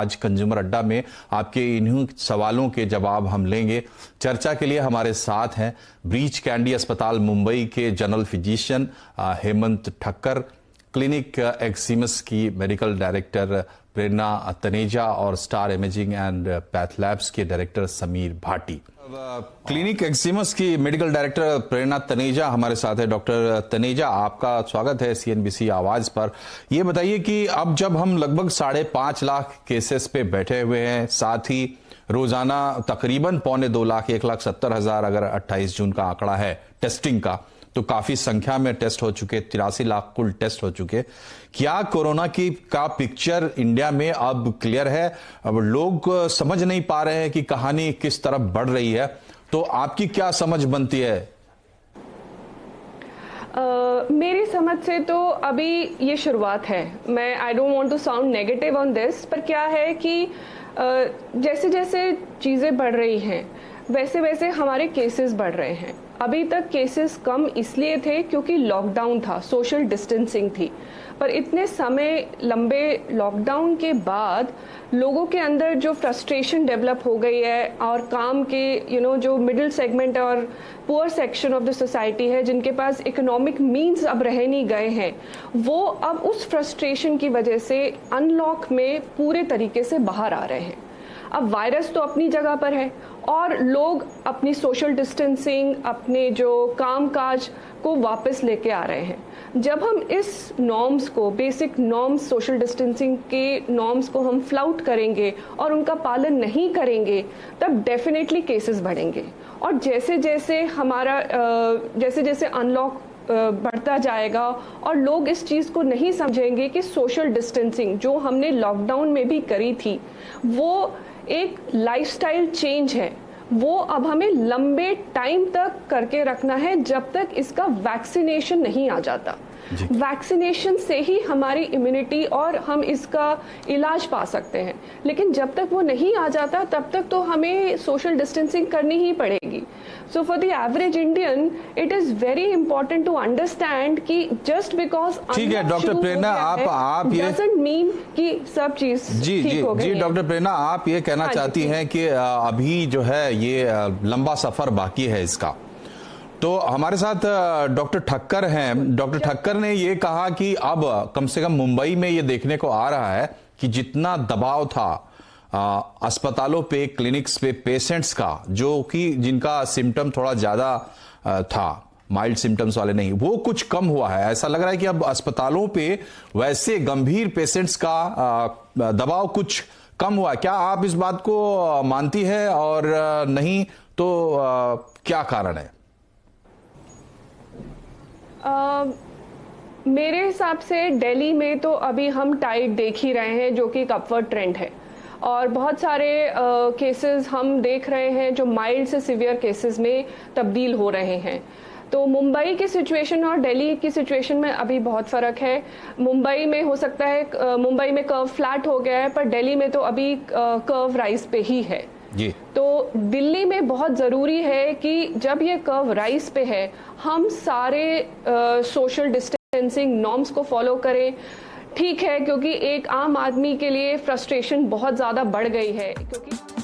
आज कंज्यूमर अड्डा में आपके इन्हीं सवालों के जवाब हम लेंगे। चर्चा के लिए हमारे साथ हैं ब्रीच कैंडी अस्पताल मुंबई के general physician Hemant Thakkar, clinic Eximus की मेडिकल डायरेक्टर प्रेरणा तनेजा और Star Imaging and Path Labs के director Sameer Bhati. Clinic Eximus की मेडिकल डायरेक्टर प्रेरणा तनेजा हमारे साथ है। डॉक्टर तनेजा, आपका स्वागत है सीएनबीसी आवाज पर। ये बताइए कि अब जब हम लगभग 5.5 लाख केसेस पे बैठे हुए हैं, साथ ही रोजाना तकरीबन 2.25 लाख 1,70,000 अगर 28 जून का आंकड़ा है टेस्टिंग का, तो काफी संख्या में टेस्ट हो चुके, 83 लाख कुल टेस्ट हो चुके। क्या कोरोना का पिक्चर इंडिया में अब क्लियर है? अब लोग समझ नहीं पा रहे हैं कि कहानी किस तरफ बढ़ रही है, तो आपकी क्या समझ बनती है? मेरी समझ से तो अभी ये शुरुआत है। मैं I don't want to sound negative on this, पर क्या है कि जैसे जैसे चीज़ें बढ़ रही हैं वैसे वैसे हमारे केसेस बढ़ रहे हैं। अभी तक केसेस कम इसलिए थे क्योंकि लॉकडाउन था, सोशल डिस्टेंसिंग थी, पर इतने समय लंबे लॉकडाउन के बाद लोगों के अंदर जो फ्रस्ट्रेशन डेवलप हो गई है और काम के जो मिडिल सेगमेंट और poor section of the society है, जिनके पास इकोनॉमिक मींस अब रह नहीं गए हैं, वो अब उस फ्रस्ट्रेशन की वजह से अनलॉक में पूरे तरीके से बाहर आ रहे हैं। अब वायरस तो अपनी जगह पर है और लोग अपनी सोशल डिस्टेंसिंग, अपने जो कामकाज को वापस लेके आ रहे हैं। जब हम इस नॉर्म्स को, बेसिक नॉर्म्स, सोशल डिस्टेंसिंग के नॉर्म्स को हम फ्लाउट करेंगे और उनका पालन नहीं करेंगे, तब डेफिनेटली केसेस बढ़ेंगे। और जैसे जैसे हमारा जैसे जैसे अनलॉक बढ़ता जाएगा और लोग इस चीज़ को नहीं समझेंगे कि सोशल डिस्टेंसिंग जो हमने लॉकडाउन में भी करी थी, वो एक लाइफस्टाइल चेंज है। वो अब हमें लंबे टाइम तक करके रखना है जब तक इसका वैक्सीनेशन नहीं आ जाता। वैक्सीनेशन से ही हमारी इम्यूनिटी और हम इसका इलाज पा सकते हैं, लेकिन जब तक वो नहीं आ जाता तब तक तो हमें सोशल डिस्टेंसिंग करनी ही पड़ेगी। So for the average Indian it is very important to understand कि जस्ट बिकॉज ठीक है डॉक्टर प्रेरणा, आप ये डजंट मीन कि सब चीज ठीक हो गई है। डॉक्टर प्रेरणा, आप ये कहना चाहती हैं कि अभी जो है ये लंबा सफर बाकी है इसका। तो हमारे साथ डॉक्टर ठक्कर हैं। डॉक्टर ठक्कर ने ये कहा कि अब कम से कम मुंबई में ये देखने को आ रहा है कि जितना दबाव था अस्पतालों पे, क्लिनिक्स पे पेशेंट्स का, जो कि जिनका सिम्टम थोड़ा ज्यादा था, माइल्ड सिम्टम्स वाले नहीं, वो कुछ कम हुआ है। ऐसा लग रहा है कि अब अस्पतालों पे वैसे गंभीर पेशेंट्स का दबाव कुछ कम हुआ। क्या आप इस बात को मानती है, और नहीं तो क्या कारण है? मेरे हिसाब से दिल्ली में तो अभी हम टाइड देख ही रहे हैं, जो कि एक अपवर्ड ट्रेंड है, और बहुत सारे केसेस हम देख रहे हैं जो माइल्ड से सिवियर केसेस में तब्दील हो रहे हैं। तो मुंबई की सिचुएशन और दिल्ली की सिचुएशन में अभी बहुत फ़र्क है। मुंबई में हो सकता है मुंबई में कर्व फ्लैट हो गया है, पर दिल्ली में तो अभी कर्व राइज पे ही है जी। तो दिल्ली में बहुत ज़रूरी है कि जब ये कर्व राइज पे है, हम सारे सोशल डिस्टेंसिंग नॉर्म्स को फॉलो करें। ठीक है, क्योंकि एक आम आदमी के लिए फ्रस्ट्रेशन बहुत ज़्यादा बढ़ गई है, क्योंकि